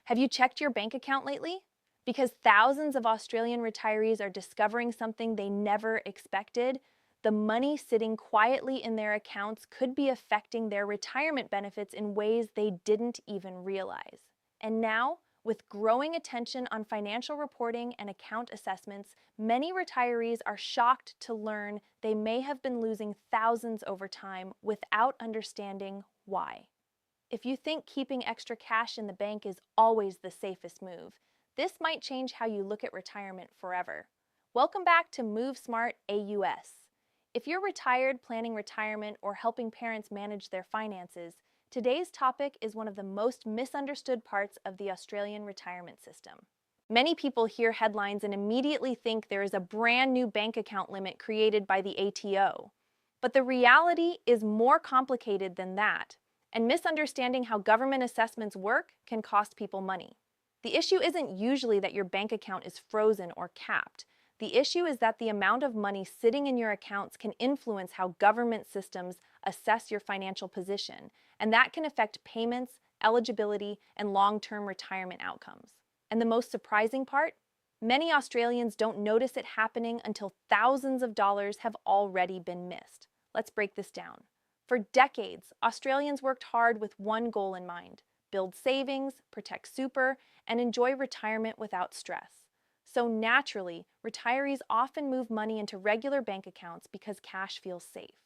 Have you checked your bank account lately? Because thousands of Australian retirees are discovering something they never expected. The money sitting quietly in their accounts could be affecting their retirement benefits in ways they didn't even realize. And now, with growing attention on financial reporting and account assessments, many retirees are shocked to learn they may have been losing thousands over time without understanding why. If you think keeping extra cash in the bank is always the safest move, this might change how you look at retirement forever. Welcome back to Move Smart AUS. If you're retired, planning retirement, or helping parents manage their finances, today's topic is one of the most misunderstood parts of the Australian retirement system. Many people hear headlines and immediately think there is a brand new bank account limit created by the ATO. But the reality is more complicated than that, and misunderstanding how government assessments work can cost people money. The issue isn't usually that your bank account is frozen or capped. The issue is that the amount of money sitting in your accounts can influence how government systems assess your financial position, and that can affect payments, eligibility, and long-term retirement outcomes. And the most surprising part? Many Australians don't notice it happening until thousands of dollars have already been missed. Let's break this down. For decades, Australians worked hard with one goal in mind: build savings, protect super, and enjoy retirement without stress. So naturally, retirees often move money into regular bank accounts because cash feels safe.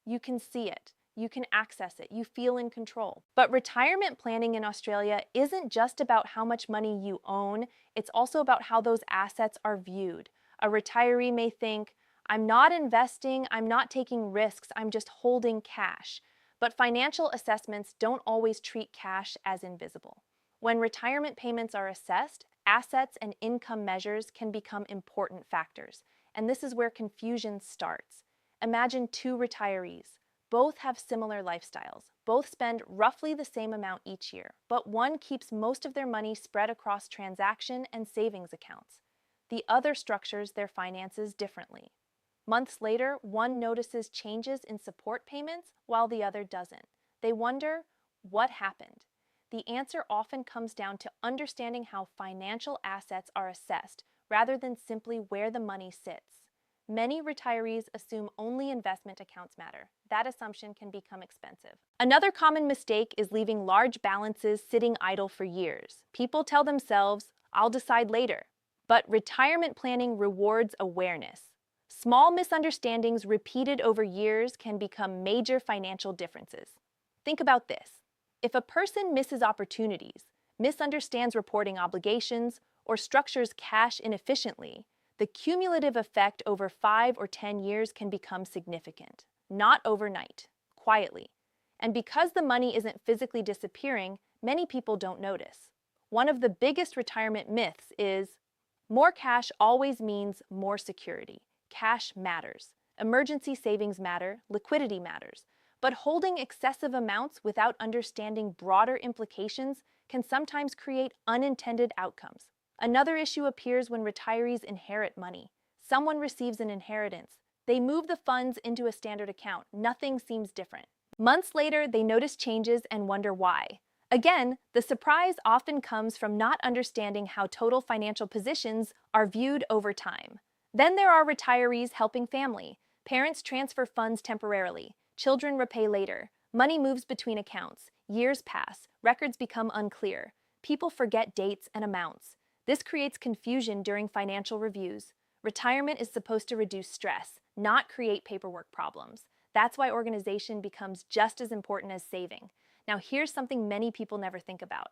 You can see it, you can access it, you feel in control. But retirement planning in Australia isn't just about how much money you own, it's also about how those assets are viewed. A retiree may think, I'm not investing, I'm not taking risks, I'm just holding cash. But financial assessments don't always treat cash as invisible. When retirement payments are assessed, assets and income measures can become important factors, and this is where confusion starts. Imagine two retirees. Both have similar lifestyles. Both spend roughly the same amount each year, but one keeps most of their money spread across transaction and savings accounts. The other structures their finances differently. Months later, one notices changes in support payments while the other doesn't. They wonder, what happened? The answer often comes down to understanding how financial assets are assessed rather than simply where the money sits. Many retirees assume only investment accounts matter. That assumption can become expensive. Another common mistake is leaving large balances sitting idle for years. People tell themselves, I'll decide later. But retirement planning rewards awareness. Small misunderstandings repeated over years can become major financial differences. Think about this. If a person misses opportunities, misunderstands reporting obligations, or structures cash inefficiently, the cumulative effect over 5 or 10 years can become significant. Not overnight, quietly. And because the money isn't physically disappearing, many people don't notice. One of the biggest retirement myths is, more cash always means more security. Cash matters. Emergency savings matter, liquidity matters. But holding excessive amounts without understanding broader implications can sometimes create unintended outcomes. Another issue appears when retirees inherit money. Someone receives an inheritance. They move the funds into a standard account. Nothing seems different. Months later, they notice changes and wonder why. Again, the surprise often comes from not understanding how total financial positions are viewed over time. Then there are retirees helping family. Parents transfer funds temporarily. Children repay later. Money moves between accounts. Years pass. Records become unclear. People forget dates and amounts. This creates confusion during financial reviews. Retirement is supposed to reduce stress, not create paperwork problems. That's why organization becomes just as important as saving. Now here's something many people never think about.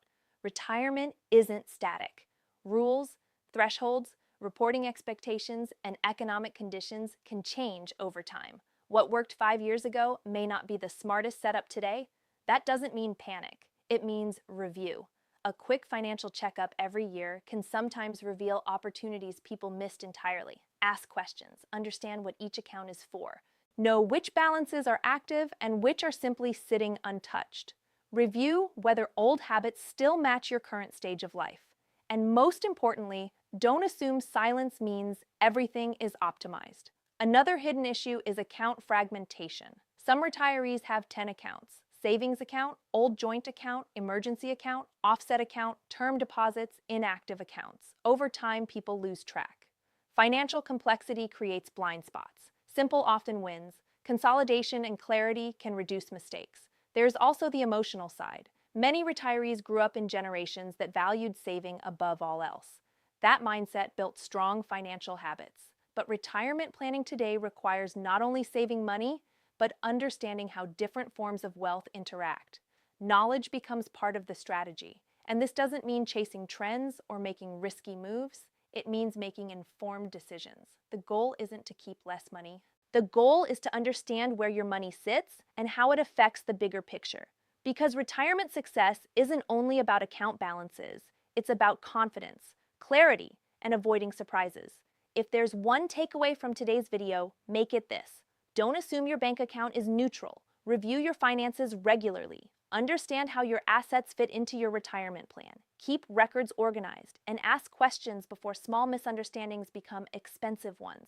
Retirement isn't static. Rules, thresholds, reporting expectations, and economic conditions can change over time. What worked 5 years ago may not be the smartest setup today. That doesn't mean panic. It means review. A quick financial checkup every year can sometimes reveal opportunities people missed entirely. Ask questions. Understand what each account is for. Know which balances are active and which are simply sitting untouched. Review whether old habits still match your current stage of life. And most importantly, don't assume silence means everything is optimized. Another hidden issue is account fragmentation. Some retirees have 10 accounts. savings account, old joint account, emergency account, offset account, term deposits, inactive accounts. Over time, people lose track. Financial complexity creates blind spots. Simple often wins. Consolidation and clarity can reduce mistakes. There's also the emotional side. Many retirees grew up in generations that valued saving above all else. That mindset built strong financial habits. But retirement planning today requires not only saving money, but understanding how different forms of wealth interact. Knowledge becomes part of the strategy. And this doesn't mean chasing trends or making risky moves. It means making informed decisions. The goal isn't to keep less money. The goal is to understand where your money sits and how it affects the bigger picture. Because retirement success isn't only about account balances, it's about confidence, clarity, and avoiding surprises. If there's one takeaway from today's video, make it this. Don't assume your bank account is neutral. Review your finances regularly. Understand how your assets fit into your retirement plan. Keep records organized and ask questions before small misunderstandings become expensive ones.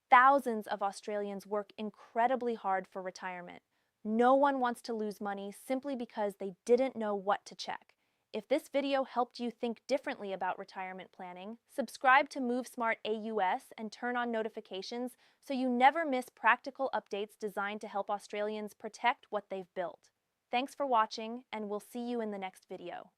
Thousands of Australians work incredibly hard for retirement. No one wants to lose money simply because they didn't know what to check. If this video helped you think differently about retirement planning, subscribe to MoveSmart AUS and turn on notifications so you never miss practical updates designed to help Australians protect what they've built. Thanks for watching, and we'll see you in the next video.